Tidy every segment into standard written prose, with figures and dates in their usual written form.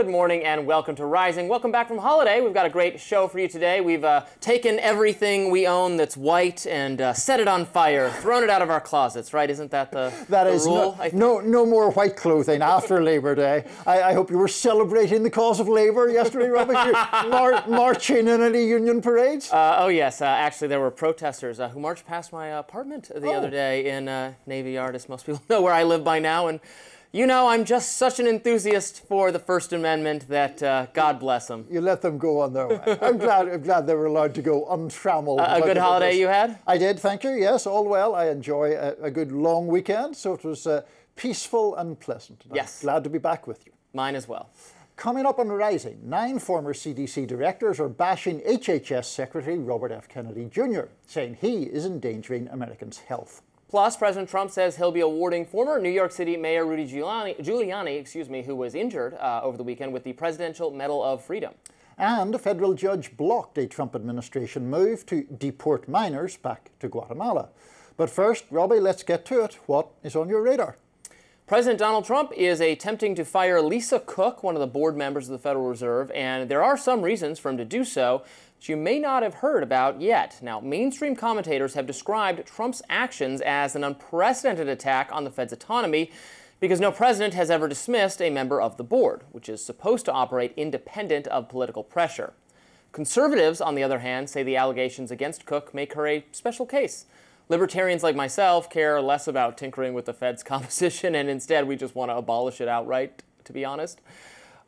Good morning and welcome to Rising. Welcome back from holiday. We've got a great show for you today. We've taken everything we own that's white and set it on fire, thrown it out of our closets, right? Isn't that the rule? No more white clothing after Labour Day. I hope you were celebrating the cause of Labour yesterday, Robby. Marching in any union parades? Oh, yes. Actually, there were protesters who marched past my apartment the other day in Navy Yard, as most people know where I live by now. And you know, I'm just such an enthusiast for the First Amendment that God bless them. You let them go on their way. I'm glad they were allowed to go untrammeled. A good holiday you had? I did, thank you. Yes, all well. I enjoy a good long weekend, so it was peaceful and pleasant. Yes. I'm glad to be back with you. Mine as well. Coming up on Rising, 9 former CDC directors are bashing HHS Secretary Robert F. Kennedy Jr., saying he is endangering Americans' health. Plus, President Trump says he'll be awarding former New York City Mayor Rudy Giuliani, who was injured over the weekend, with the Presidential Medal of Freedom. And a federal judge blocked a Trump administration move to deport minors back to Guatemala. But first, Robby, let's get to it. What is on your radar? President Donald Trump is attempting to fire Lisa Cook, one of the board members of the Federal Reserve, and there are some reasons for him to do so that you may not have heard about yet. Now, mainstream commentators have described Trump's actions as an unprecedented attack on the Fed's autonomy because no president has ever dismissed a member of the board, which is supposed to operate independent of political pressure. Conservatives, on the other hand, say the allegations against Cook make her a special case. Libertarians like myself care less about tinkering with the Fed's composition, and instead we just want to abolish it outright, to be honest.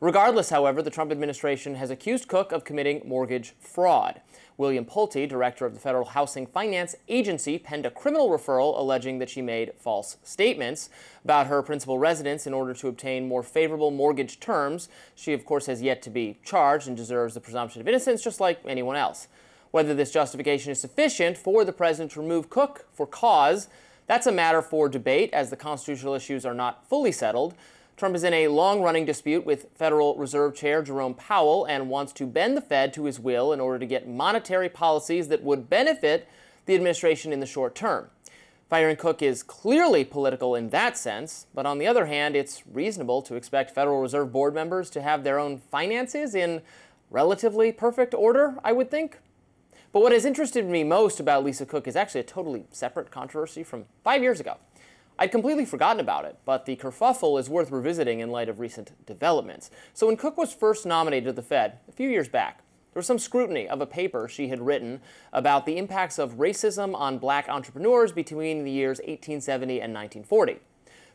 Regardless, however, the Trump administration has accused Cook of committing mortgage fraud. William Pulte, director of the Federal Housing Finance Agency, penned a criminal referral alleging that she made false statements about her principal residence in order to obtain more favorable mortgage terms. She, of course, has yet to be charged and deserves the presumption of innocence just like anyone else. Whether this justification is sufficient for the president to remove Cook for cause, that's a matter for debate, as the constitutional issues are not fully settled. Trump is in a long-running dispute with Federal Reserve Chair Jerome Powell and wants to bend the Fed to his will in order to get monetary policies that would benefit the administration in the short term. Firing Cook is clearly political in that sense, but on the other hand, it's reasonable to expect Federal Reserve Board members to have their own finances in relatively perfect order, I would think. But what has interested me most about Lisa Cook is actually a totally separate controversy from 5 years ago. I'd completely forgotten about it, but the kerfuffle is worth revisiting in light of recent developments. So when Cook was first nominated to the Fed a few years back, there was some scrutiny of a paper she had written about the impacts of racism on black entrepreneurs between the years 1870 and 1940.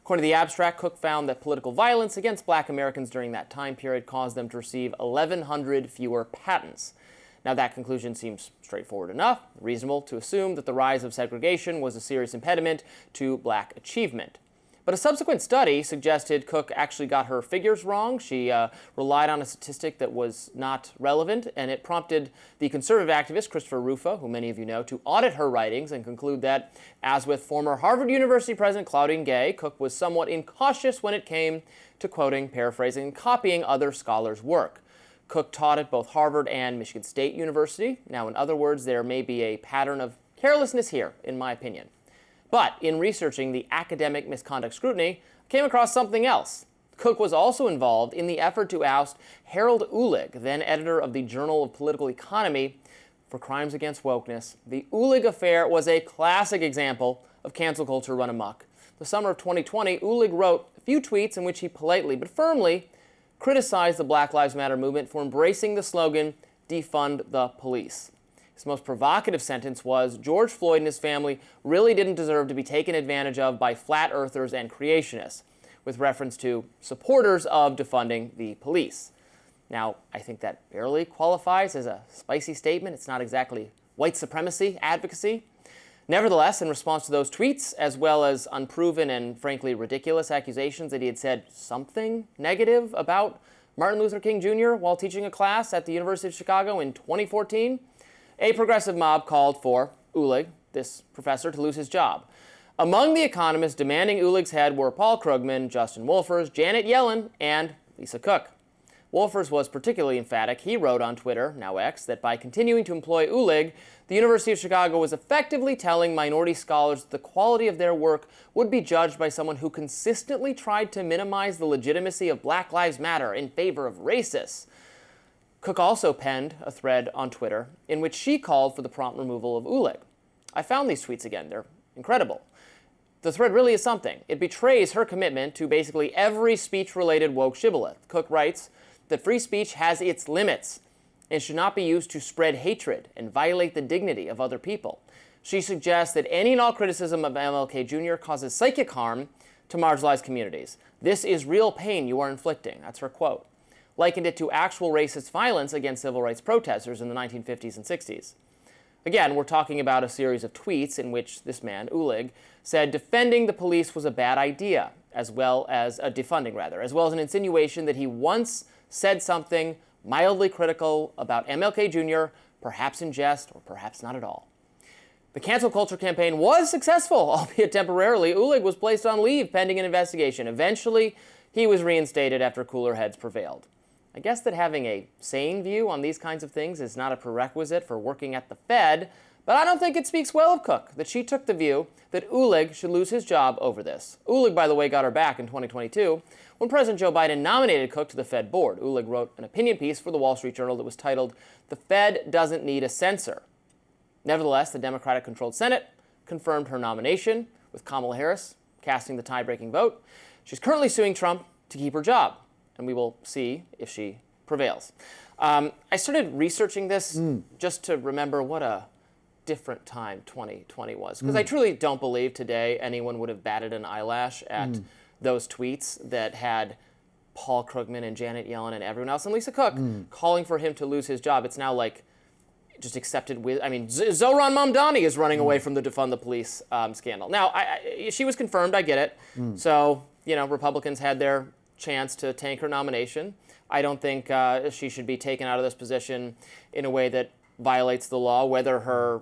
According to the abstract, Cook found that political violence against black Americans during that time period caused them to receive 1,100 fewer patents. Now, that conclusion seems straightforward enough, reasonable to assume that the rise of segregation was a serious impediment to black achievement. But a subsequent study suggested Cook actually got her figures wrong. She relied on a statistic that was not relevant, and it prompted the conservative activist Christopher Rufo, who many of you know, to audit her writings and conclude that, as with former Harvard University President Claudine Gay, Cook was somewhat incautious when it came to quoting, paraphrasing, and copying other scholars' work. Cook taught at both Harvard and Michigan State University. Now, in other words, there may be a pattern of carelessness here, in my opinion. But in researching the academic misconduct scrutiny, I came across something else. Cook was also involved in the effort to oust Harold Uhlig, then editor of the Journal of Political Economy, for crimes against wokeness. The Uhlig affair was a classic example of cancel culture run amok. The summer of 2020, Uhlig wrote a few tweets in which he politely but firmly criticized the Black Lives Matter movement for embracing the slogan, defund the police. His most provocative sentence was, George Floyd and his family really didn't deserve to be taken advantage of by flat earthers and creationists, with reference to supporters of defunding the police. Now, I think that barely qualifies as a spicy statement. It's not exactly white supremacy advocacy. Nevertheless, in response to those tweets, as well as unproven and frankly ridiculous accusations that he had said something negative about Martin Luther King Jr. while teaching a class at the University of Chicago in 2014, a progressive mob called for Uhlig, this professor, to lose his job. Among the economists demanding Uhlig's head were Paul Krugman, Justin Wolfers, Janet Yellen, and Lisa Cook. Wolfers was particularly emphatic. He wrote on Twitter, now X, that by continuing to employ Ulig, the University of Chicago was effectively telling minority scholars that the quality of their work would be judged by someone who consistently tried to minimize the legitimacy of Black Lives Matter in favor of racists. Cook also penned a thread on Twitter in which she called for the prompt removal of Ulig. I found these tweets again. They're incredible. The thread really is something. It betrays her commitment to basically every speech-related woke shibboleth. Cook writes that free speech has its limits and should not be used to spread hatred and violate the dignity of other people. She suggests that any and all criticism of MLK Jr. causes psychic harm to marginalized communities. This is real pain you are inflicting. That's her quote. Likened it to actual racist violence against civil rights protesters in the 1950s and 60s. Again, we're talking about a series of tweets in which this man, Ulig, said defending the police was a bad idea, as well as an insinuation that he once said something mildly critical about MLK Jr., perhaps in jest or perhaps not at all. The cancel culture campaign was successful, albeit temporarily. Ulig was placed on leave pending an investigation. Eventually, he was reinstated after cooler heads prevailed. I guess that having a sane view on these kinds of things is not a prerequisite for working at the Fed, but I don't think it speaks well of Cook that she took the view that Ulig should lose his job over this. Ulig, by the way, got her back in 2022 when President Joe Biden nominated Cook to the Fed board. Ulig wrote an opinion piece for the Wall Street Journal that was titled, "The Fed Doesn't Need a Censor." Nevertheless, the Democratic-controlled Senate confirmed her nomination, with Kamala Harris casting the tie-breaking vote. She's currently suing Trump to keep her job, and we will see if she prevails. I started researching this just to remember what a different time 2020 was, because I truly don't believe today anyone would have batted an eyelash at those tweets that had Paul Krugman and Janet Yellen and everyone else and Lisa Cook calling for him to lose his job. It's now like just accepted with, Zohran Mamdani is running away from the defund the police scandal. Now, she was confirmed, I get it. So, Republicans had their chance to tank her nomination. I don't think she should be taken out of this position in a way that violates the law, whether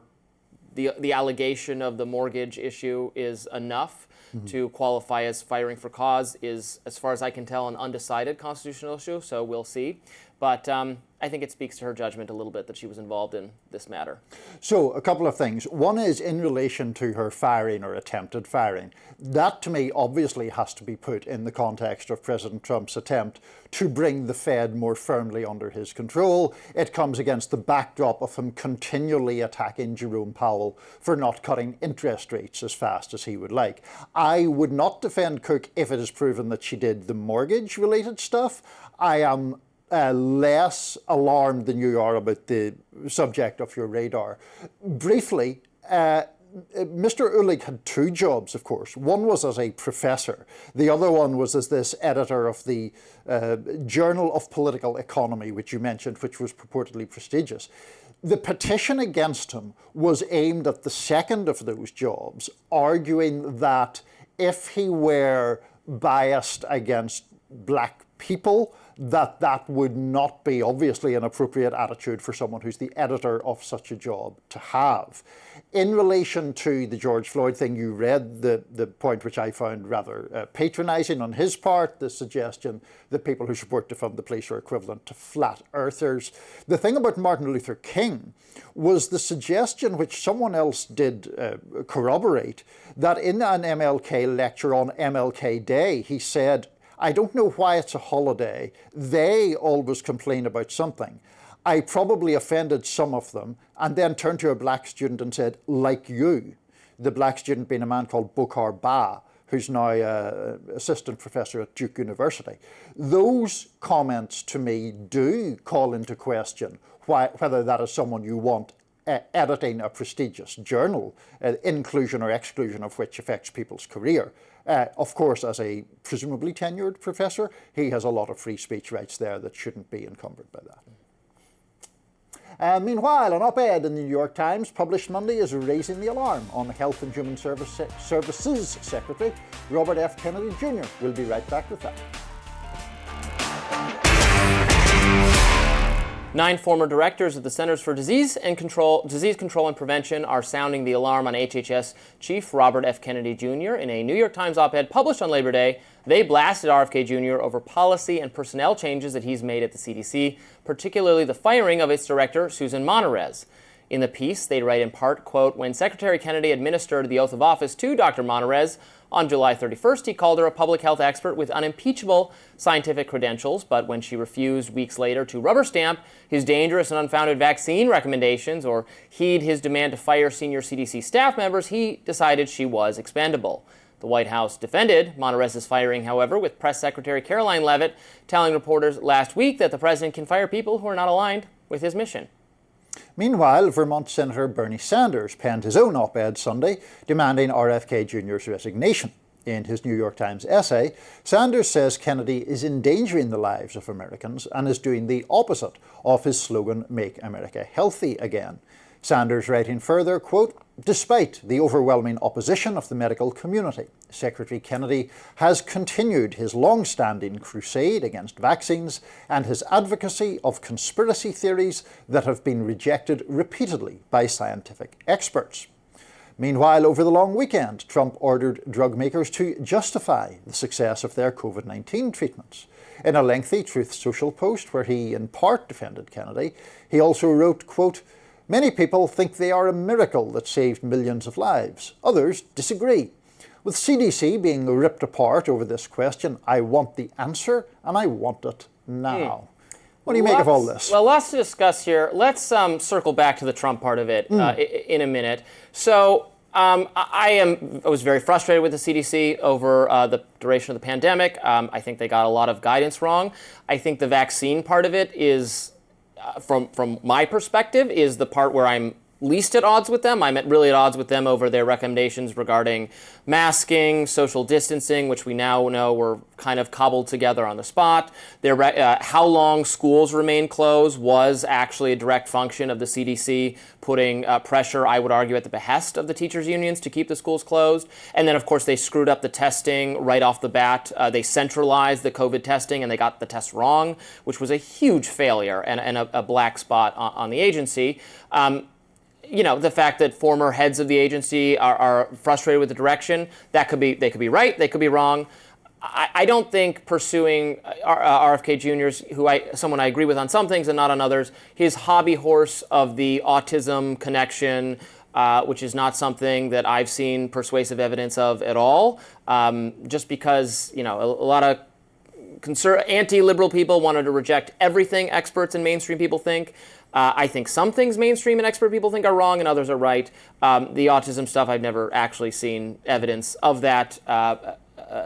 the allegation of the mortgage issue is enough to qualify as firing for cause is, as far as I can tell, an undecided constitutional issue, so we'll see. But I think it speaks to her judgment a little bit that she was involved in this matter. So, a couple of things. One is in relation to her firing or attempted firing. That, to me, obviously has to be put in the context of President Trump's attempt to bring the Fed more firmly under his control. It comes against the backdrop of him continually attacking Jerome Powell for not cutting interest rates as fast as he would like. I would not defend Cook if it is proven that she did the mortgage-related stuff. I am less alarmed than you are about the subject of your radar. Briefly, Mr. Ulig had two jobs, of course. One was as a professor. The other one was as this editor of the Journal of Political Economy, which you mentioned, which was purportedly prestigious. The petition against him was aimed at the second of those jobs, arguing that if he were biased against black people, that would not be obviously an appropriate attitude for someone who's the editor of such a job to have. In relation to the George Floyd thing, you read the point which I found rather patronizing on his part, the suggestion that people who support defund the police are equivalent to flat earthers. The thing about Martin Luther King was the suggestion, which someone else did corroborate, that in an MLK lecture on MLK Day, he said, "I don't know why it's a holiday. They always complain about something. I probably offended some of them," and then turned to a black student and said, "like you." The black student being a man called Bokhar Ba, who's now assistant professor at Duke University. Those comments to me do call into question whether that is someone you want editing a prestigious journal, inclusion or exclusion of which affects people's career. Of course, as a presumably tenured professor, he has a lot of free speech rights there that shouldn't be encumbered by that. Meanwhile, an op-ed in the New York Times published Monday is raising the alarm on Health and Human Services Secretary Robert F. Kennedy Jr. We'll be right back with that. 9 former directors of the Centers for Disease Control and Prevention are sounding the alarm on HHS Chief Robert F. Kennedy Jr. in a New York Times op-ed published on Labor Day. They blasted RFK Jr. over policy and personnel changes that he's made at the CDC, particularly the firing of its director, Susan Monterez. In the piece, they write in part, quote, when Secretary Kennedy administered the oath of office to Dr. Monterez on July 31st, he called her a public health expert with unimpeachable scientific credentials, but when she refused weeks later to rubber stamp his dangerous and unfounded vaccine recommendations or heed his demand to fire senior CDC staff members, he decided she was expendable. The White House defended Monterez's firing, however, with Press Secretary Caroline Leavitt telling reporters last week that the president can fire people who are not aligned with his mission. Meanwhile, Vermont Senator Bernie Sanders penned his own op-ed Sunday demanding RFK Jr.'s resignation. In his New York Times essay, Sanders says Kennedy is endangering the lives of Americans and is doing the opposite of his slogan, Make America Healthy Again. Sanders writing further, quote, despite the overwhelming opposition of the medical community, Secretary Kennedy has continued his long-standing crusade against vaccines and his advocacy of conspiracy theories that have been rejected repeatedly by scientific experts. Meanwhile, over the long weekend, Trump ordered drug makers to justify the success of their COVID-19 treatments. In a lengthy Truth Social post where he in part defended Kennedy, he also wrote, quote, many people think they are a miracle that saved millions of lives. Others disagree. With CDC being ripped apart over this question, I want the answer and I want it now. What do you make of all this? Well, lots to discuss here. Let's circle back to the Trump part of it in a minute. So I was very frustrated with the CDC over the duration of the pandemic. I think they got a lot of guidance wrong. I think the vaccine part of it is, from my perspective, is the part where I'm least at odds with them. I'm really at odds with them over their recommendations regarding masking, social distancing, which we now know were kind of cobbled together on the spot. How long schools remain closed was actually a direct function of the CDC putting pressure, I would argue, at the behest of the teachers' unions to keep the schools closed. And then, of course, they screwed up the testing right off the bat. They centralized the COVID testing and they got the tests wrong, which was a huge failure and a black spot on the agency. You know, the fact that former heads of the agency are frustrated with the direction, they could be right, they could be wrong. I don't think pursuing RFK Jr.'s, someone I agree with on some things and not on others, his hobby horse of the autism connection, which is not something that I've seen persuasive evidence of at all, just because, you know, a lot of anti-liberal people wanted to reject everything experts and mainstream people think. I think some things mainstream and expert people think are wrong and others are right. The autism stuff, I've never actually seen evidence of that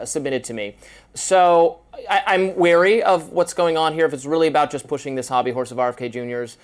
submitted to me. So I'm wary of what's going on here. If it's really about just pushing this hobby horse of RFK Jr.'s,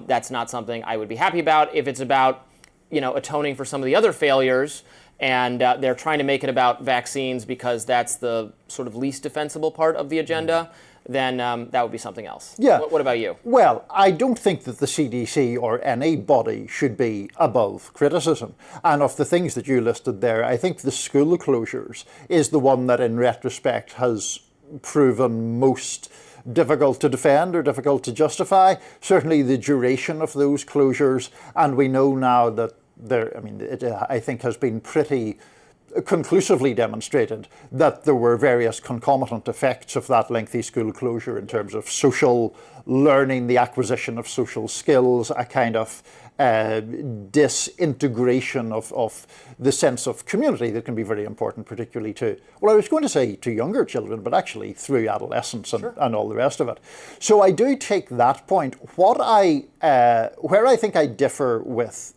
that's not something I would be happy about. If it's about, you know, atoning for some of the other failures, and they're trying to make it about vaccines because that's the sort of least defensible part of the agenda, then that would be something else. Yeah. What about you? Well, I don't think that the CDC or any body should be above criticism. And of the things that you listed there, I think the school closures is the one that in retrospect has proven most difficult to defend or difficult to justify. Certainly the duration of those closures, and we know now that it, I think, has been pretty conclusively demonstrated that there were various concomitant effects of that lengthy school closure in terms of social learning, the acquisition of social skills, a kind of disintegration of the sense of community that can be very important, particularly to, well, I was going to say to younger children, but actually through adolescence and all the rest of it. So I do take that point. Where I think I differ with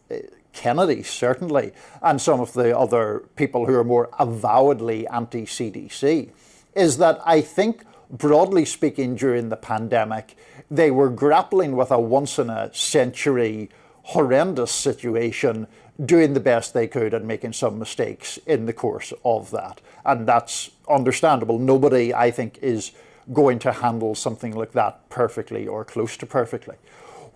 Kennedy, certainly, and some of the other people who are more avowedly anti-CDC, is that I think, broadly speaking, during the pandemic, they were grappling with a once-in-a-century horrendous situation, doing the best they could and making some mistakes in the course of that. And that's understandable. Nobody, I think, is going to handle something like that perfectly or close to perfectly.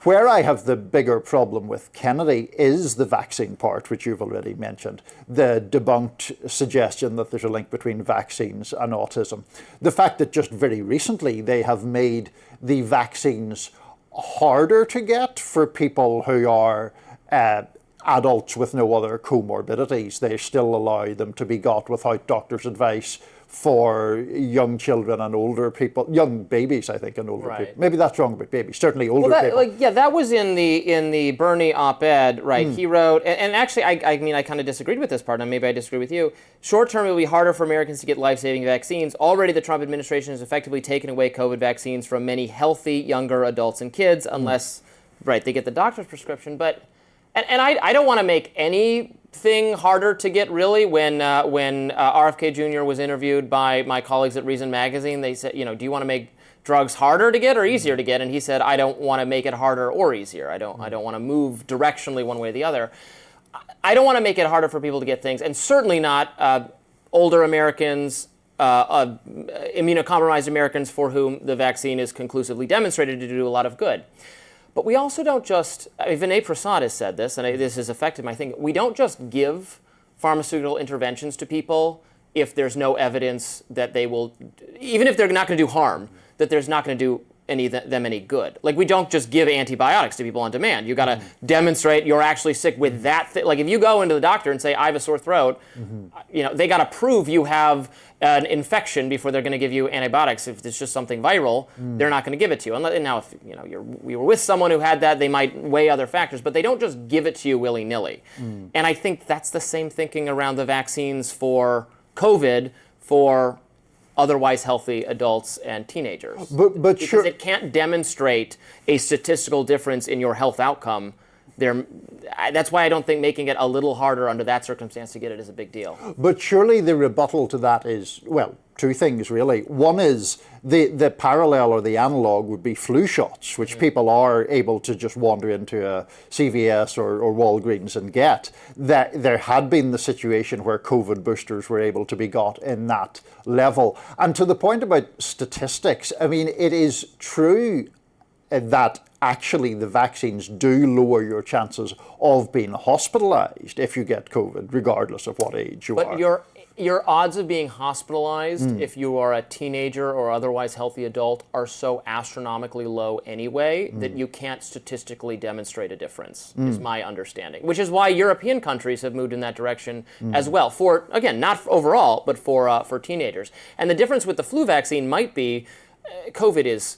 Where I have the bigger problem with Kennedy is the vaccine part, which you've already mentioned, the debunked suggestion that there's a link between vaccines and autism. The fact that just very recently they have made the vaccines harder to get for people who are adults with no other comorbidities. They still allow them to be got without doctor's advice for young children and older people, young babies, I think, and older Right. people. Maybe that's wrong about babies. Certainly older people. That was in the Bernie op-ed, right? He wrote, and actually, I mean, I kind of disagreed with this part, and maybe I disagree with you. Short term, it will be harder for Americans to get life-saving vaccines. Already, the Trump administration has effectively taken away COVID vaccines from many healthy younger adults and kids, unless, right, they get the doctor's prescription. But, and I don't want to make anything harder to get, really. When RFK Jr. was interviewed by my colleagues at Reason Magazine, they said, do you want to make drugs harder to get or easier to get? And he said, I don't want to make it harder or easier. I don't want to move directionally one way or the other. I don't want to make it harder for people to get things, and certainly not older Americans, immunocompromised Americans for whom the vaccine is conclusively demonstrated to do a lot of good. But we also don't just, Vinay Prasad has said this, and this has affected my thinking, we don't just give pharmaceutical interventions to people if there's no evidence that they will, even if they're not going to do harm, that there's not going to do them any good. Like, we don't just give antibiotics to people on demand. You got to demonstrate you're actually sick with that thing. Like, if you go into the doctor and say, I have a sore throat, they got to prove you have an infection before they're going to give you antibiotics. If it's just something viral, they're not going to give it to you. And now, if we were with someone who had that, they might weigh other factors, but they don't just give it to you willy-nilly. And I think that's the same thinking around the vaccines for COVID, for otherwise healthy adults and teenagers. But because sure, it can't demonstrate a statistical difference in your health outcome. That's why I don't think making it a little harder under that circumstance to get it is a big deal. But surely the rebuttal to that is, well, two things really. One is the parallel or the analog would be flu shots, which people are able to just wander into a CVS or Walgreens and get. That there had been the situation where COVID boosters were able to be got in that level. And to the point about statistics, I mean, it is true that actually the vaccines do lower your chances of being hospitalized if you get COVID, regardless of what age you are. But your odds of being hospitalized if you are a teenager or otherwise healthy adult are so astronomically low anyway that you can't statistically demonstrate a difference, is my understanding. Which is why European countries have moved in that direction as well. For, again, not overall, but for teenagers. And the difference with the flu vaccine might be COVID is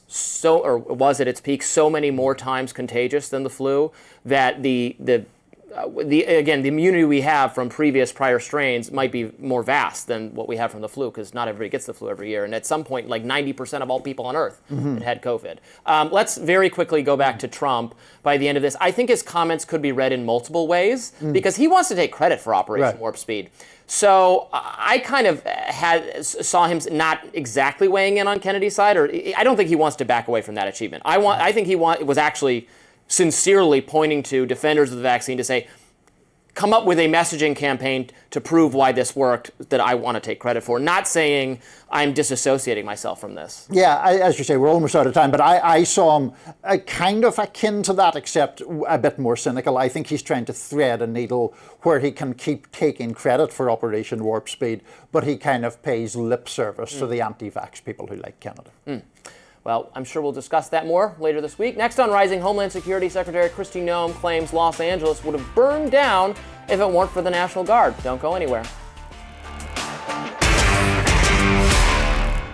was at its peak so many more times contagious than the flu that the immunity we have from prior strains might be more vast than what we have from the flu, because not everybody gets the flu every year. And at some point, like 90% of all people on Earth had COVID. Let's very quickly go back to Trump by the end of this. I think his comments could be read in multiple ways, because he wants to take credit for Operation Warp Speed. So I kind of saw him not exactly weighing in on Kennedy's side, or I don't think he wants to back away from that achievement. I think he was actually sincerely pointing to defenders of the vaccine to say, come up with a messaging campaign to prove why this worked that I want to take credit for, not saying I'm disassociating myself from this. Yeah, as you say, we're almost out of time, but I saw him kind of akin to that, except a bit more cynical. I think he's trying to thread a needle where he can keep taking credit for Operation Warp Speed, but he kind of pays lip service to the anti-vax people who like Canada. Well, I'm sure we'll discuss that more later this week. Next on Rising, Homeland Security Secretary Kristi Noem claims Los Angeles would have burned down if it weren't for the National Guard. Don't go anywhere.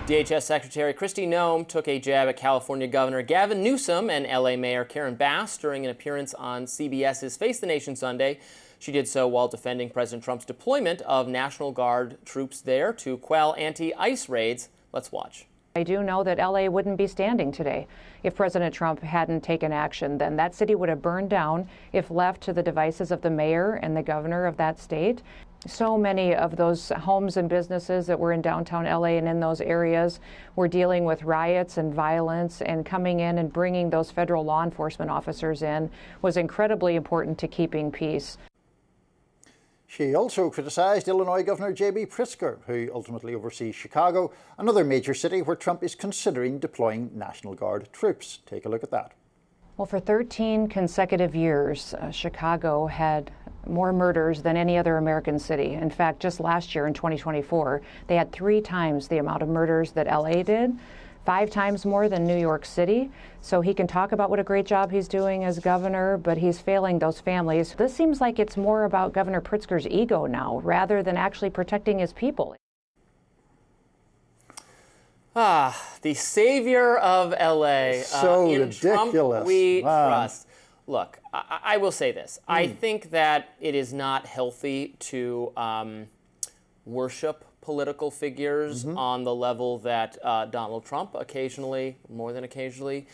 DHS Secretary Kristi Noem took a jab at California Governor Gavin Newsom and L.A. Mayor Karen Bass during an appearance on CBS's Face the Nation Sunday. She did so while defending President Trump's deployment of National Guard troops there to quell anti-ICE raids. Let's watch. I do know that L.A. wouldn't be standing today if President Trump hadn't taken action. Then that city would have burned down if left to the devices of the mayor and the governor of that state. So many of those homes and businesses that were in downtown L.A. and in those areas were dealing with riots and violence, and coming in and bringing those federal law enforcement officers in was incredibly important to keeping peace. She also criticised Illinois Governor J.B. Pritzker, who ultimately oversees Chicago, another major city where Trump is considering deploying National Guard troops. Take a look at that. Well, for 13 consecutive years, Chicago had more murders than any other American city. In fact, just last year in 2024, they had 3 times the amount of murders that L.A. did, 5 times more than New York City. So he can talk about what a great job he's doing as governor, but he's failing those families. This seems like it's more about Governor Pritzker's ego now, rather than actually protecting his people. The savior of L.A. So in ridiculous. Trump we Wow. trust. Look, I will say this. I think that it is not healthy to worship political figures on the level that Donald Trump occasionally, more than occasionally,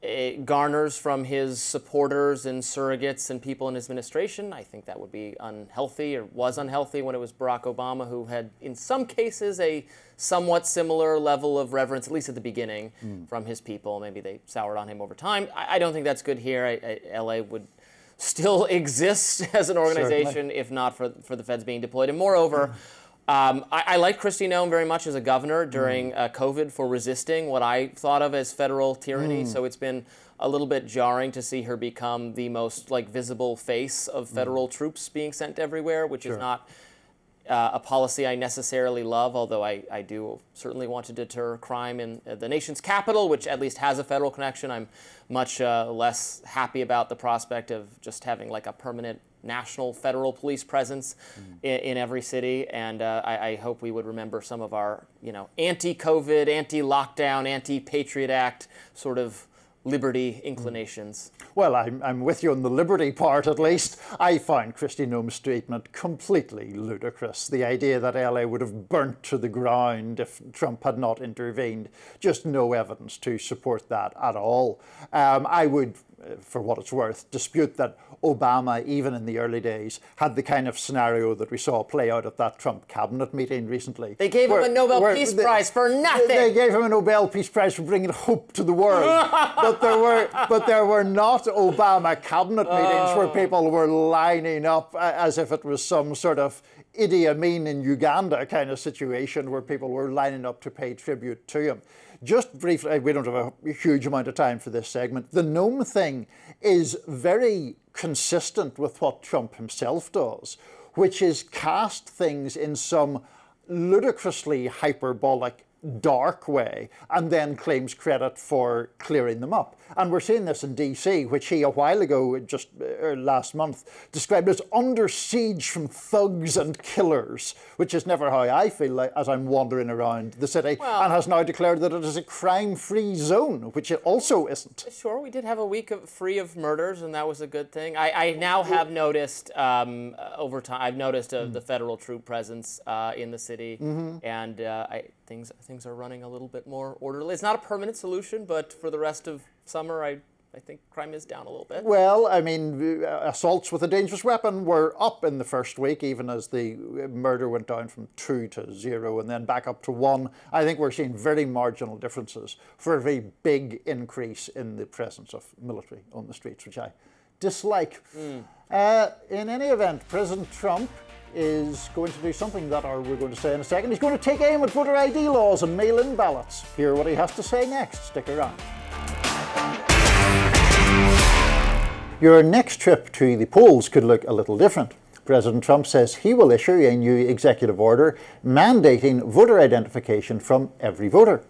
it garners from his supporters and surrogates and people in his administration. I think that would be unhealthy, or was unhealthy when it was Barack Obama, who had, in some cases, a somewhat similar level of reverence, at least at the beginning, from his people. Maybe they soured on him over time. I don't think that's good here. LA would still exist as an organization, Certainly. if not for the feds being deployed. And moreover, I like Kristi Noem very much as a governor during COVID for resisting what I thought of as federal tyranny. So it's been a little bit jarring to see her become the most visible face of federal troops being sent everywhere, which is not a policy I necessarily love, although I do certainly want to deter crime in the nation's capital, which at least has a federal connection. I'm much less happy about the prospect of just having a permanent national federal police presence in every city, and I hope we would remember some of our, anti-COVID, anti-lockdown, anti-Patriot Act sort of liberty inclinations. Well, I'm with you on the liberty part, at least. I find Kristi Noem's statement completely ludicrous. The idea that LA would have burnt to the ground if Trump had not intervened. Just no evidence to support that at all. I would, for what it's worth, dispute that Obama, even in the early days, had the kind of scenario that we saw play out at that Trump cabinet meeting recently. They gave him a Nobel Peace Prize for nothing. They gave him a Nobel Peace Prize for bringing hope to the world. but there were not Obama cabinet meetings where people were lining up as if it was some sort of Idi Amin in Uganda kind of situation where people were lining up to pay tribute to him. Just briefly, we don't have a huge amount of time for this segment. The Noem thing is very consistent with what Trump himself does, which is cast things in some ludicrously hyperbolic, dark way, and then claims credit for clearing them up. And we're seeing this in DC, which he a while ago, just last month, described as under siege from thugs and killers, which is never how I feel as I'm wandering around the city, and has now declared that it is a crime-free zone, which it also isn't. Sure, we did have a week free of murders, and that was a good thing. I now have noticed over time, I've noticed the federal troop presence in the city, and things are running a little bit more orderly. It's not a permanent solution, but for the rest of summer, I think crime is down a little bit. Well, I mean, assaults with a dangerous weapon were up in the first week, even as the murder went down from 2 to 0 and then back up to 1. I think we're seeing very marginal differences for a very big increase in the presence of military on the streets, which I dislike. In any event, President Trump is going to do something that we're going to say in a second. He's going to take aim at voter ID laws and mail-in ballots. Hear what he has to say next. Stick around. Your next trip to the polls could look a little different. President Trump says he will issue a new executive order mandating voter identification from every voter.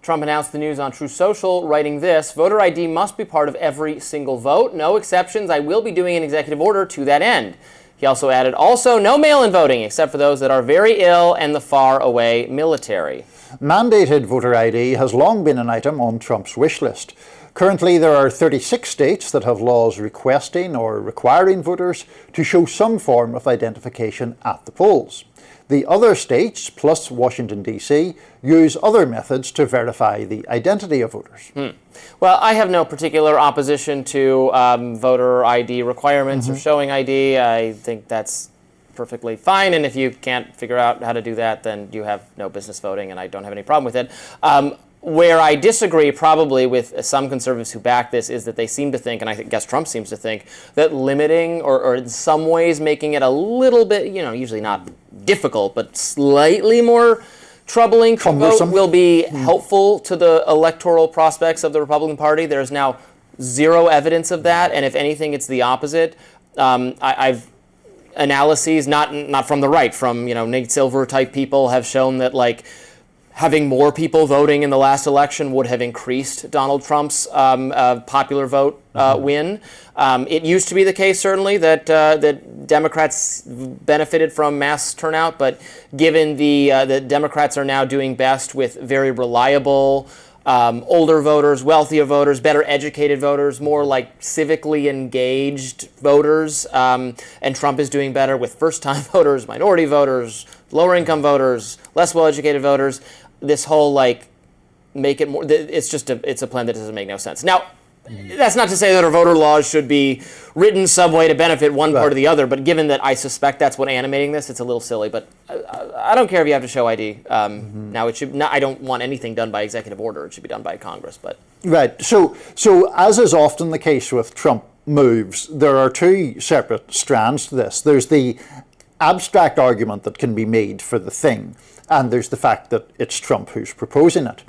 Trump announced the news on Truth Social, writing this: voter ID must be part of every single vote. No exceptions. I will be doing an executive order to that end. He also added, also no mail-in voting except for those that are very ill and the far-away military. Mandated voter ID has long been an item on Trump's wish list. Currently, there are 36 states that have laws requesting or requiring voters to show some form of identification at the polls. The other states, plus Washington, D.C., use other methods to verify the identity of voters. Well, I have no particular opposition to voter ID requirements or showing ID. I think that's perfectly fine, and if you can't figure out how to do that, then you have no business voting, and I don't have any problem with it. Where I disagree probably with some conservatives who back this is that they seem to think, and I guess Trump seems to think, that limiting or in some ways making it a little bit, usually not difficult, but slightly more troubling to vote will be helpful to the electoral prospects of the Republican Party. There's now zero evidence of that, and if anything, it's the opposite. I've analyses, not from the right, from Nate Silver type people have shown that having more people voting in the last election would have increased Donald Trump's popular vote win. It used to be the case, certainly, that Democrats benefited from mass turnout, but given the Democrats are now doing best with very reliable, older voters, wealthier voters, better educated voters, more like civically engaged voters, and Trump is doing better with first-time voters, minority voters, lower-income voters, less well-educated voters. This whole make it more, it's a plan that doesn't make no sense. Now, that's not to say that our voter laws should be written some way to benefit one part or the other, but given that I suspect that's what animating this, it's a little silly. But I don't care if you have to show ID. Now, it should not, I don't want anything done by executive order. It should be done by Congress. But right. So as is often the case with Trump moves, there are two separate strands to this. There's the abstract argument that can be made for the thing, and there's the fact that it's Trump who's proposing it.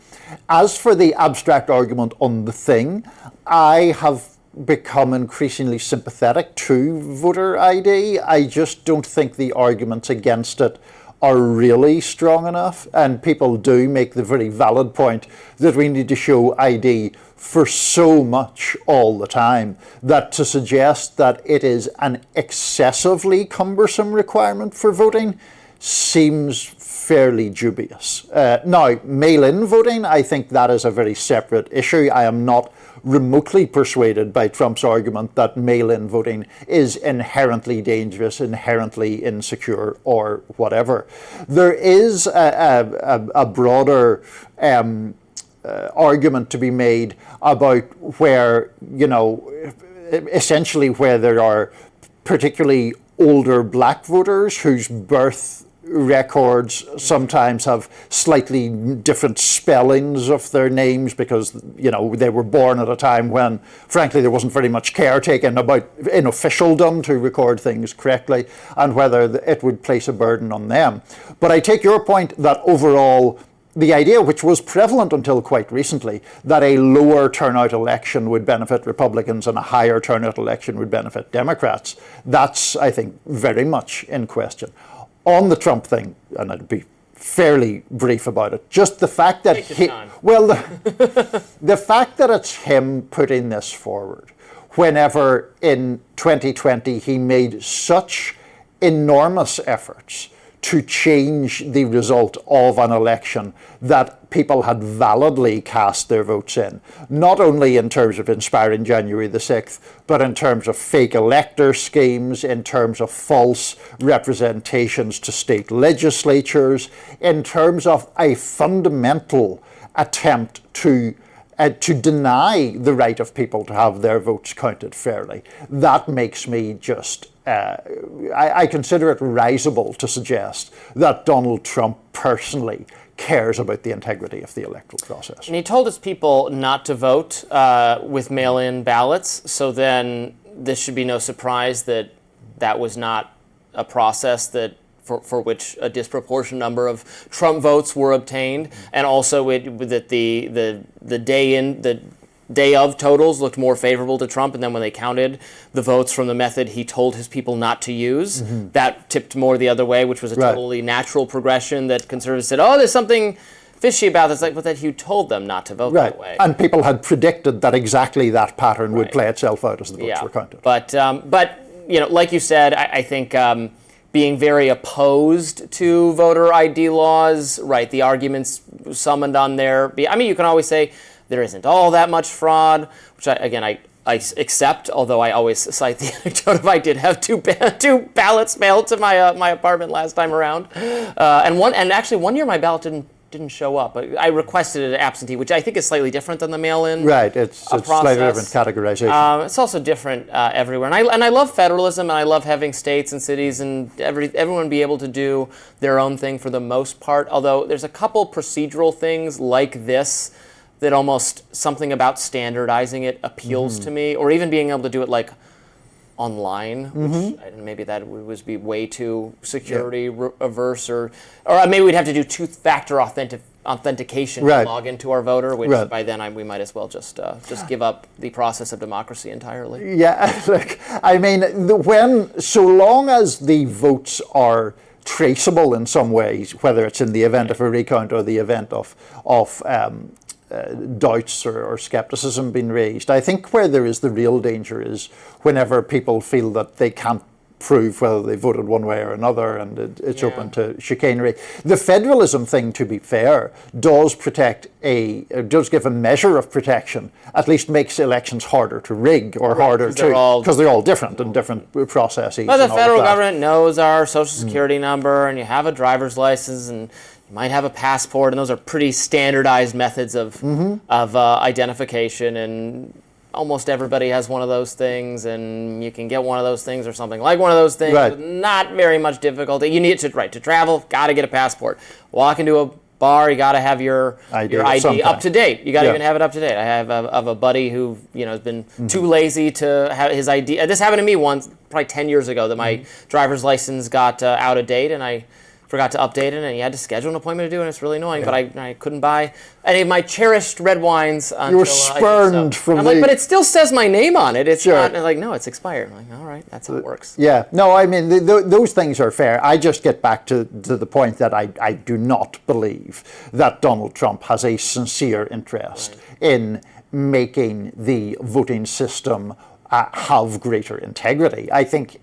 As for the abstract argument on the thing, I have become increasingly sympathetic to voter ID. I just don't think the arguments against it are really strong enough, and people do make the very valid point that we need to show ID for so much all the time, that to suggest that it is an excessively cumbersome requirement for voting seems fairly dubious. Now, mail-in voting, I think that is a very separate issue. I am not remotely persuaded by Trump's argument that mail-in voting is inherently dangerous, inherently insecure, or whatever. There is a broader argument to be made about where, essentially where there are particularly older black voters whose birth records sometimes have slightly different spellings of their names because, they were born at a time when, frankly, there wasn't very much care taken in officialdom to record things correctly, and whether it would place a burden on them. But I take your point that overall, the idea, which was prevalent until quite recently, that a lower turnout election would benefit Republicans and a higher turnout election would benefit Democrats, that's, I think, very much in question. On the Trump thing, and I'd be fairly brief about it, just the fact that the fact that it's him putting this forward, whenever in 2020 he made such enormous efforts to change the result of an election that people had validly cast their votes in, not only in terms of inspiring January the 6th, but in terms of fake elector schemes, in terms of false representations to state legislatures, in terms of a fundamental attempt to deny the right of people to have their votes counted fairly. That makes me just, I consider it risible to suggest that Donald Trump personally cares about the integrity of the electoral process. And he told his people not to vote with mail-in ballots, so then this should be no surprise that that was not a process that for which a disproportionate number of Trump votes were obtained, and also that the day of totals looked more favorable to Trump, and then when they counted the votes from the method he told his people not to use, that tipped more the other way, which was a totally natural progression that conservatives said, oh, there's something fishy about this, but that you told them not to vote that way. And people had predicted that exactly that pattern would play itself out as the votes were counted. But like you said, I think being very opposed to voter ID laws, the arguments summoned on there. I mean, you can always say there isn't all that much fraud, which I accept, although I always cite the anecdote of I did have two ballots mailed to my apartment last time around, and actually one year my ballot didn't show up. I requested an absentee, which I think is slightly different than the mail-in. Right, it's slightly different categorization. It's also different everywhere, and I love federalism, and I love having states and cities and everyone be able to do their own thing for the most part. Although there's a couple procedural things like this that almost something about standardizing it appeals to me, or even being able to do it online, which maybe that would be way too security averse, or maybe we'd have to do two-factor authentication to log into our voter, which by then we might as well just give up the process of democracy entirely. Yeah, look, I mean, so long as the votes are traceable in some ways, whether it's in the event of a recount or the event of doubts or skepticism being raised. I think where there is the real danger is whenever people feel that they can't prove whether they voted one way or another, and it's open to chicanery. The federalism thing, to be fair, does give a measure of protection, at least makes elections harder to rig or harder to, because they're all different and different processes. But the federal government knows our social security number, and you have a driver's license, and you might have a passport, and those are pretty standardized methods of identification, and almost everybody has one of those things, and you can get one of those things or something like one of those things with not very much difficulty. You need to travel, got to get a passport. Walk into a bar, you got to have your ID up to date. You got to even have it up to date. I have a buddy who has been too lazy to have his ID. This happened to me once, probably 10 years ago, that my driver's license got out of date, and I forgot to update it, and you had to schedule an appointment to do it, and it's really annoying. But I couldn't buy any of my cherished red wines until you were spurned from I'm like, but it still says my name on it. It's not. And like, no, it's expired. I'm like, all right, that's how it works. Yeah, no, I mean, those things are fair. I just get back to the point that I do not believe that Donald Trump has a sincere interest in making the voting system have greater integrity. I think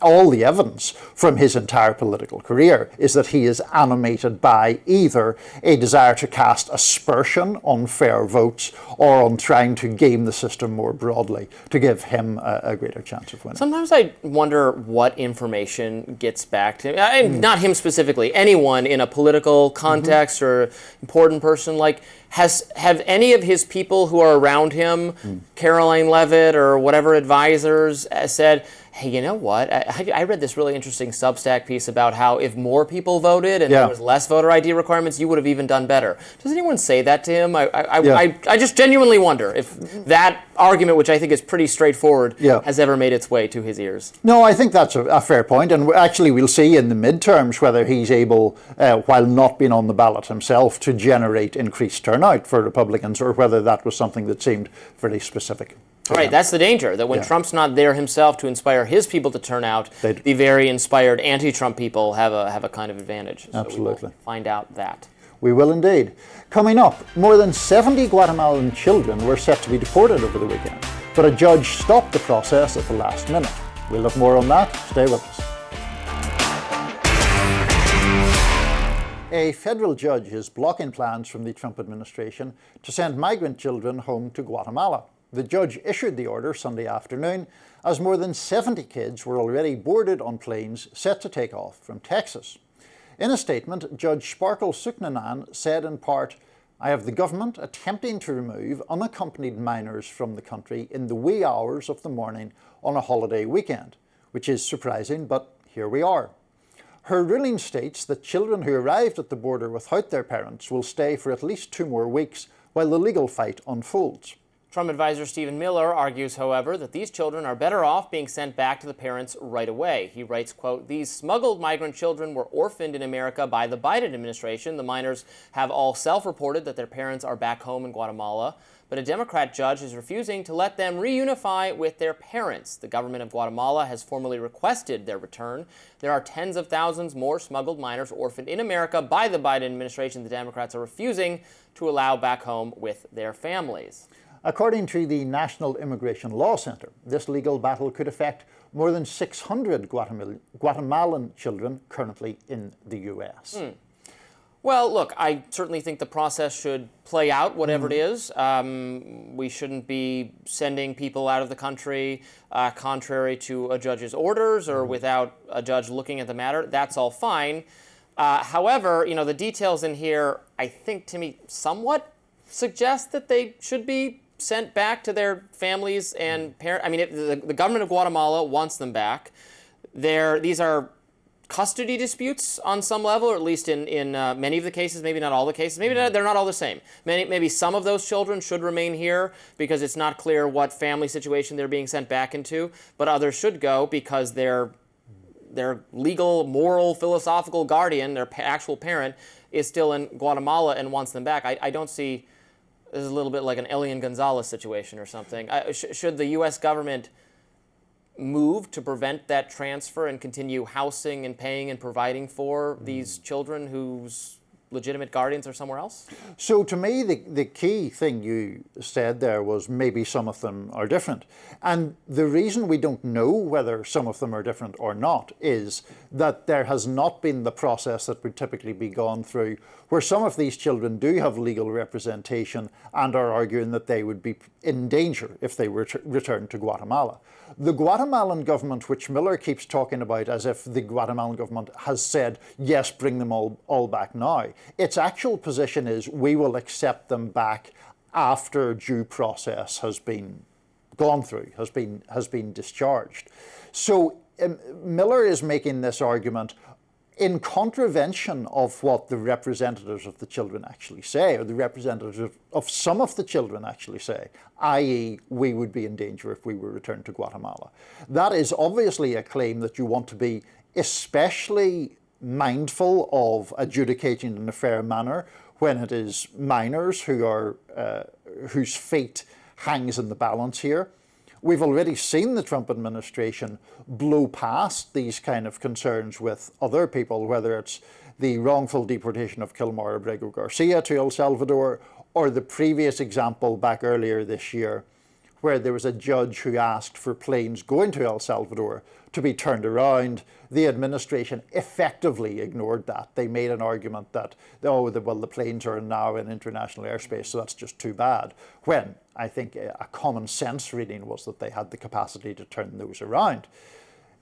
all the evidence from his entire political career is that he is animated by either a desire to cast aspersion on fair votes or on trying to game the system more broadly to give him a greater chance of winning. Sometimes I wonder what information gets back to him. Not him specifically, anyone in a political context or important person, like, have any of his people who are around him, Caroline Levitt or whatever advisors, said, hey, you know what? I read this really interesting Substack piece about how if more people voted and there was less voter ID requirements, you would have even done better. Does anyone say that to him? I just genuinely wonder if that argument, which I think is pretty straightforward, has ever made its way to his ears. No, I think that's a fair point. And actually, we'll see in the midterms whether he's able, while not being on the ballot himself, to generate increased turnout for Republicans, or whether that was something that seemed very specific. All right, that's the danger, that when Trump's not there himself to inspire his people to turn out, the very inspired anti-Trump people have a kind of advantage. So Absolutely. We will find out that. We will indeed. Coming up, more than 70 Guatemalan children were set to be deported over the weekend, but a judge stopped the process at the last minute. We'll have more on that. Stay with us. A federal judge is blocking plans from the Trump administration to send migrant children home to Guatemala. The judge issued the order Sunday afternoon as more than 70 kids were already boarded on planes set to take off from Texas. In a statement, Judge Sparkle Suknanan said in part, I have the government attempting to remove unaccompanied minors from the country in the wee hours of the morning on a holiday weekend, which is surprising, but here we are. Her ruling states that children who arrived at the border without their parents will stay for at least 2 more weeks while the legal fight unfolds. Trump advisor Stephen Miller argues, however, that these children are better off being sent back to the parents right away. He writes, quote, these smuggled migrant children were orphaned in America by the Biden administration. The minors have all self-reported that their parents are back home in Guatemala, but a Democrat judge is refusing to let them reunify with their parents. The government of Guatemala has formally requested their return. There are tens of thousands more smuggled minors orphaned in America by the Biden administration. The Democrats are refusing to allow back home with their families. According to the National Immigration Law Center, this legal battle could affect more than 600 Guatemalan children currently in the U.S. Well, look, I certainly think the process should play out, whatever it is. We shouldn't be sending people out of the country contrary to a judge's orders or without a judge looking at the matter. That's all fine. However, the details in here, I think, to me, somewhat suggest that they should be sent back to their families and parents. I mean, the government of Guatemala wants them back. These are custody disputes on some level, or at least in many of the cases, maybe not all the cases. Maybe they're not all the same. Maybe some of those children should remain here because it's not clear what family situation they're being sent back into, but others should go because their legal, moral, philosophical guardian, their actual parent, is still in Guatemala and wants them back. I don't see. This is a little bit like an Elian Gonzalez situation or something. Should the U.S. government move to prevent that transfer and continue housing and paying and providing for these children whose legitimate guardians are somewhere else? So to me, the key thing you said there was maybe some of them are different. And the reason we don't know whether some of them are different or not is that there has not been the process that would typically be gone through, where some of these children do have legal representation and are arguing that they would be in danger if they were returned to Guatemala. The Guatemalan government, which Miller keeps talking about as if the Guatemalan government has said, yes, bring them all back now, its actual position is we will accept them back after due process has been gone through, has been discharged. So Miller is making this argument in contravention of what the representatives of the children actually say, or the representatives of some of the children actually say, i.e. we would be in danger if we were returned to Guatemala. That is obviously a claim that you want to be especially mindful of adjudicating in a fair manner when it is minors who are whose fate hangs in the balance here. We've already seen the Trump administration blow past these kind of concerns with other people, whether it's the wrongful deportation of Kilmar Abrego Garcia to El Salvador, or the previous example back earlier this year, where there was a judge who asked for planes going to El Salvador to be turned around. The administration effectively ignored that. They made an argument that, the planes are now in international airspace, so that's just too bad. When I think a common sense reading was that they had the capacity to turn those around.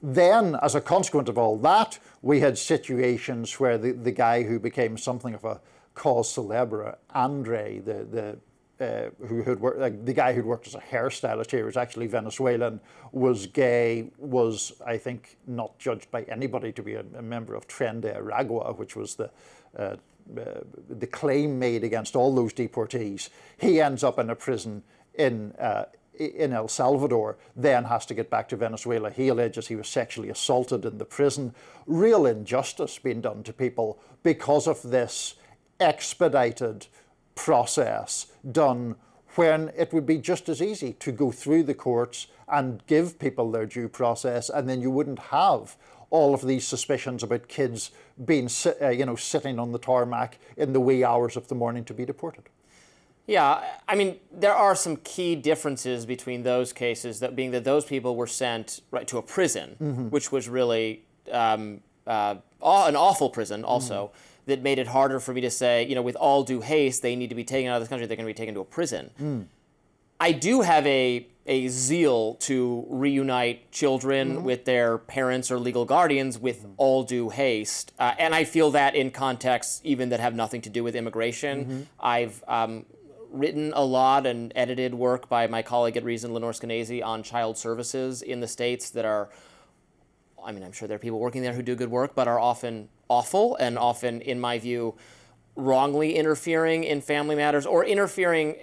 Then, as a consequence of all that, we had situations where the guy who became something of a cause célèbre, Andre, the guy who'd worked as a hairstylist here, was actually Venezuelan, was gay, was, I think, not judged by anybody to be a member of Tren de Aragua, which was the claim made against all those deportees. He ends up in a prison in El Salvador, then has to get back to Venezuela. He alleges he was sexually assaulted in the prison. Real injustice being done to people because of this expedited process done when it would be just as easy to go through the courts and give people their due process, and then you wouldn't have all of these suspicions about kids being sitting on the tarmac in the wee hours of the morning to be deported. Yeah, I mean, there are some key differences between those cases, that being that those people were sent right to a prison, which was really an awful prison also, that made it harder for me to say, with all due haste, they need to be taken out of this country, they're going to be taken to a prison. I do have a zeal to reunite children with their parents or legal guardians with all due haste. And I feel that in contexts even that have nothing to do with immigration. I've written a lot and edited work by my colleague at Reason, Lenore Skenazy, on child services in the States that are, I'm sure there are people working there who do good work, but are often awful and often, in my view, wrongly interfering in family matters, or interfering.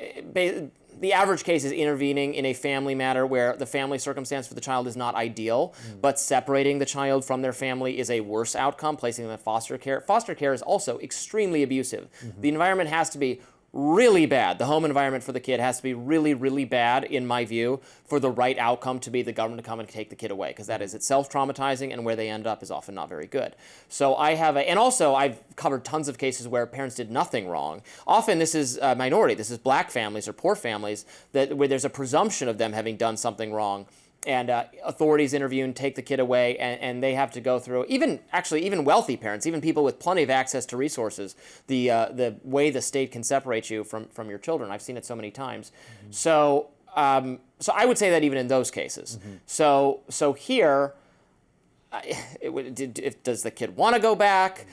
The average case is intervening in a family matter where the family circumstance for the child is not ideal, but separating the child from their family is a worse outcome, placing them in foster care. Foster care is also extremely abusive. The environment has to be really bad. The home environment for the kid has to be really, really bad, in my view, for the right outcome to be the government to come and take the kid away, because that is itself traumatizing, and where they end up is often not very good. So and also I've covered tons of cases where parents did nothing wrong. Often this is a minority. This is black families or poor families where there's a presumption of them having done something wrong. And authorities intervene, take the kid away, and they have to go through, even wealthy parents, even people with plenty of access to resources, the way the state can separate you from your children. I've seen it so many times. So I would say that even in those cases. So here, does the kid want to go back?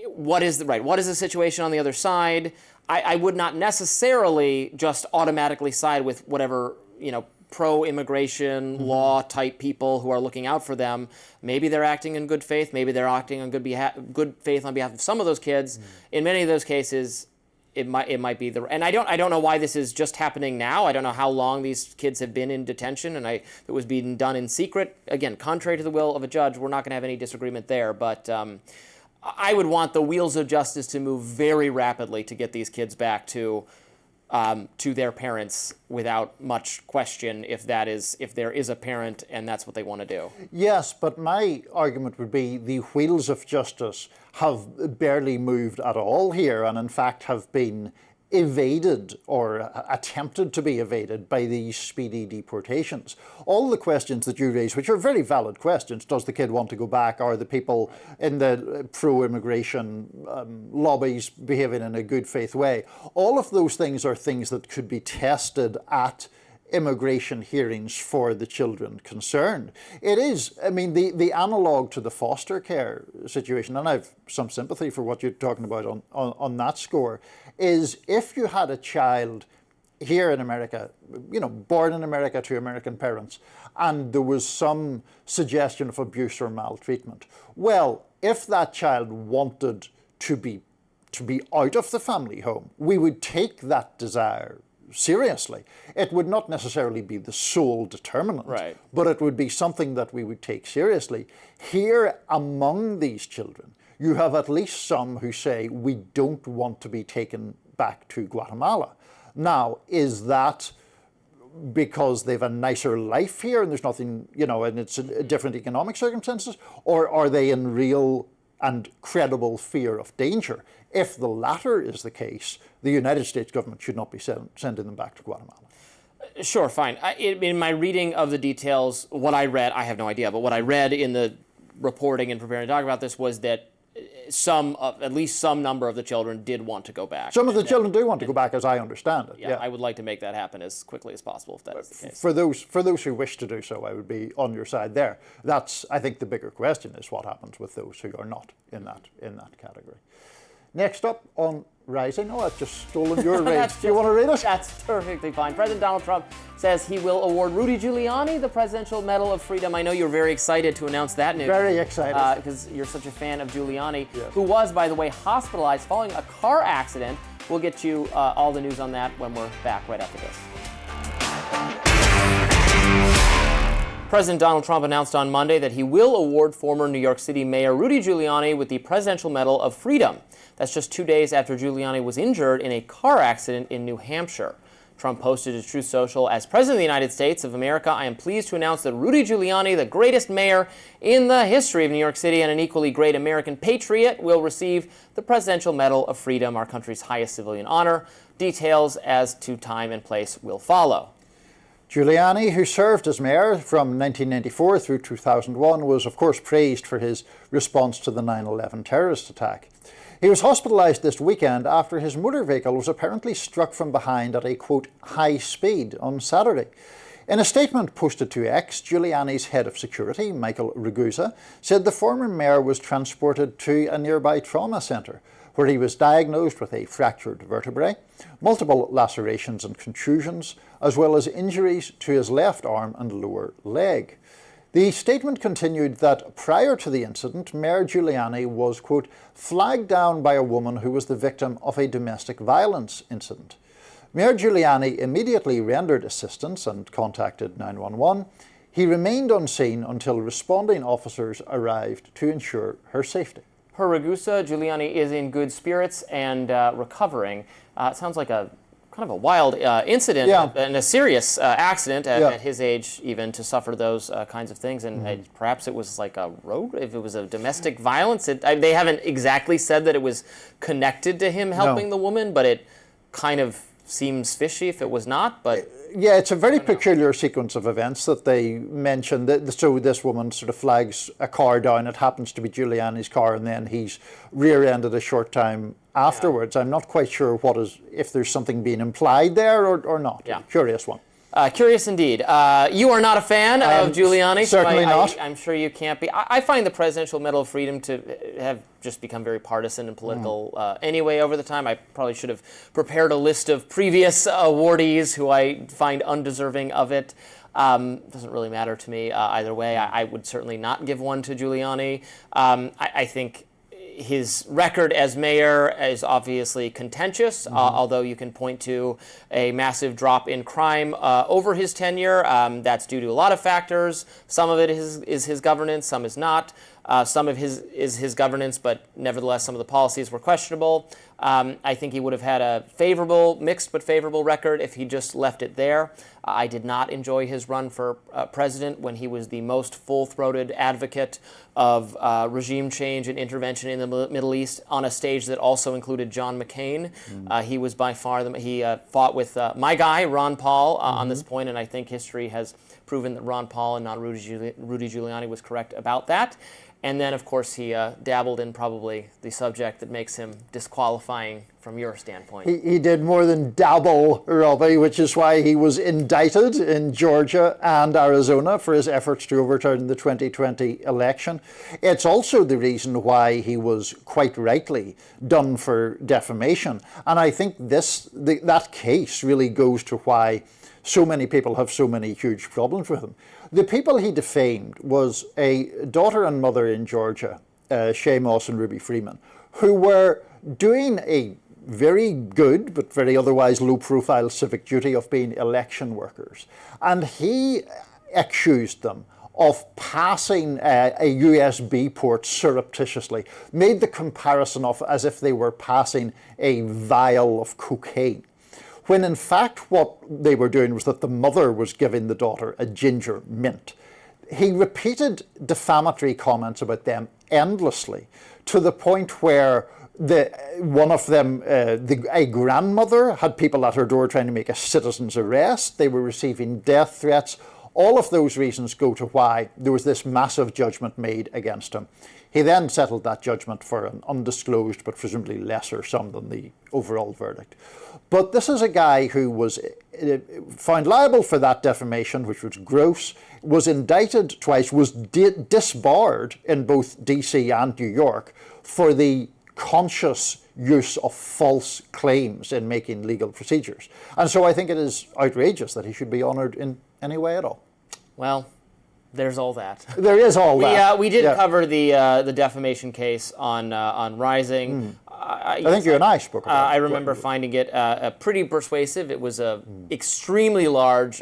What is the situation on the other side? I would not necessarily just automatically side with whatever, pro-immigration law type people who are looking out for them. Maybe they're acting in good faith. Maybe they're acting on good faith on behalf of some of those kids. In many of those cases, it might be and I don't know why this is just happening now. I don't know how long these kids have been in detention, and it was being done in secret. Again, contrary to the will of a judge, we're not going to have any disagreement there. But I would want the wheels of justice to move very rapidly to get these kids back to to their parents without much question if there is a parent and that's what they want to do. Yes, but my argument would be the wheels of justice have barely moved at all here, and in fact have been evaded or attempted to be evaded by these speedy deportations. All the questions that you raise, which are very valid questions, does the kid want to go back? Are the people in the pro-immigration lobbies behaving in a good faith way? All of those things are things that could be tested at immigration hearings for the children concerned. It is, I mean, the analogue to the foster care situation, and I have some sympathy for what you're talking about on that score, is if you had a child here in America, you know, born in America to American parents, and there was some suggestion of abuse or maltreatment, well, if that child wanted to be out of the family home, we would take that desire seriously. It would not necessarily be the sole determinant, right, but it would be something that we would take seriously. Here, among these children, you have at least some who say, we don't want to be taken back to Guatemala. Now, is that because they've a nicer life here and there's nothing, you know, and it's a different economic circumstances, or are they in real and credible fear of danger? If the latter is the case, the United States government should not be sending them back to Guatemala. Sure, fine. In my reading of the details, what I read, I have no idea, but what I read in the reporting and preparing to talk about this was that at least some number of the children did want to go back. Some of the children do want to go back, as I understand it. Yeah, I would like to make that happen as quickly as possible, if that is the case. For those who wish to do so, I would be on your side there. That's, I think, the bigger question is what happens with those who are not in that category. Next up on Rising. Oh, I've just stolen your read. Do you want to read it? That's perfectly fine. President Donald Trump says he will award Rudy Giuliani the Presidential Medal of Freedom. I know you're very excited to announce that news. Very excited. Because you're such a fan of Giuliani, yes, who was, by the way, hospitalized following a car accident. We'll get you all the news on that when we're back right after this. President Donald Trump announced on Monday that he will award former New York City Mayor Rudy Giuliani with the Presidential Medal of Freedom. That's just 2 days after Giuliani was injured in a car accident in New Hampshire. Trump posted to Truth Social, "As President of the United States of America, I am pleased to announce that Rudy Giuliani, the greatest mayor in the history of New York City and an equally great American patriot, will receive the Presidential Medal of Freedom, our country's highest civilian honor. Details as to time and place will follow." Giuliani, who served as mayor from 1994 through 2001, was of course praised for his response to the 9/11 terrorist attack. He was hospitalized this weekend after his motor vehicle was apparently struck from behind at a, quote, high speed on Saturday. In a statement posted to X, Giuliani's head of security, Michael Ragusa, said the former mayor was transported to a nearby trauma centre, where he was diagnosed with a fractured vertebrae, multiple lacerations and contusions, as well as injuries to his left arm and lower leg. The statement continued that prior to the incident, Mayor Giuliani was, quote, flagged down by a woman who was the victim of a domestic violence incident. Mayor Giuliani immediately rendered assistance and contacted 911. He remained unseen until responding officers arrived to ensure her safety. Per Ragusa, Giuliani is in good spirits and recovering. It sounds like a kind of a wild incident and a serious accident at his age, even to suffer those kinds of things. And perhaps it was like a road, if it was a domestic violence. They haven't exactly said that it was connected to him helping the woman, but it kind of seems fishy if it was not. But yeah, it's a very peculiar sequence of events that they mentioned. So this woman sort of flags a car down. It happens to be Giuliani's car, and then he's rear-ended a short time afterwards. I'm not quite sure if there's something being implied there or not. Yeah. Curious one. Curious indeed. You are not a fan of Giuliani. Certainly not. I'm sure you can't be. I find the Presidential Medal of Freedom to have just become very partisan and political anyway over the time. I probably should have prepared a list of previous awardees who I find undeserving of it. Doesn't really matter to me either way. I would certainly not give one to Giuliani. I think his record as mayor is obviously contentious, although you can point to a massive drop in crime over his tenure. That's due to a lot of factors. Some of it is his governance, some is not. Some of his governance, but nevertheless, some of the policies were questionable. I think he would have had a mixed but favorable record if he just left it there. I did not enjoy his run for president when he was the most full-throated advocate of regime change and intervention in the Middle East on a stage that also included John McCain. He was by far he fought with my guy, Ron Paul, on this point, and I think history has proven that Ron Paul and not Rudy Giuliani was correct about that. And then, of course, he dabbled in probably the subject that makes him disqualifying from your standpoint. He did more than dabble, Robby, which is why he was indicted in Georgia and Arizona for his efforts to overturn the 2020 election. It's also the reason why he was quite rightly done for defamation. And I think that case really goes to why so many people have so many huge problems with him. The people he defamed was a daughter and mother in Georgia, Shay Moss and Ruby Freeman, who were doing a very good but very otherwise low-profile civic duty of being election workers. And he accused them of passing a USB port surreptitiously, made the comparison of as if they were passing a vial of cocaine, when in fact what they were doing was that the mother was giving the daughter a ginger mint. He repeated defamatory comments about them endlessly, to the point where one of them, a grandmother, had people at her door trying to make a citizen's arrest. They were receiving death threats. All of those reasons go to why there was this massive judgment made against him. He then settled that judgment for an undisclosed but presumably lesser sum than the overall verdict. But this is a guy who was found liable for that defamation, which was gross, was indicted twice, was disbarred in both DC and New York for the conscious use of false claims in making legal procedures. And so I think it is outrageous that he should be honoured in any way at all. Well, there's all that. There is all that. We did cover the defamation case on Rising. I think you and I spoke about it. I remember finding it pretty persuasive. It was a extremely large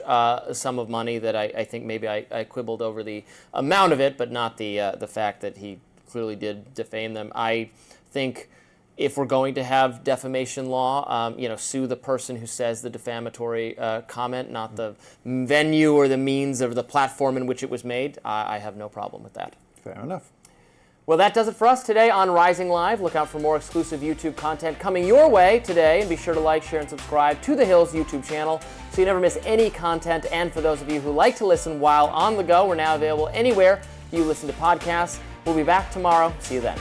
sum of money that I think maybe I quibbled over the amount of it, but not the fact that he clearly did defame them. I think if we're going to have defamation law, sue the person who says the defamatory comment, not the venue or the means or the platform in which it was made. I have no problem with that. Fair enough. Well, that does it for us today on Rising Live. Look out for more exclusive YouTube content coming your way today, and be sure to like, share, and subscribe to The Hill's YouTube channel so you never miss any content. And for those of you who like to listen while on the go, we're now available anywhere you listen to podcasts. We'll be back tomorrow. See you then.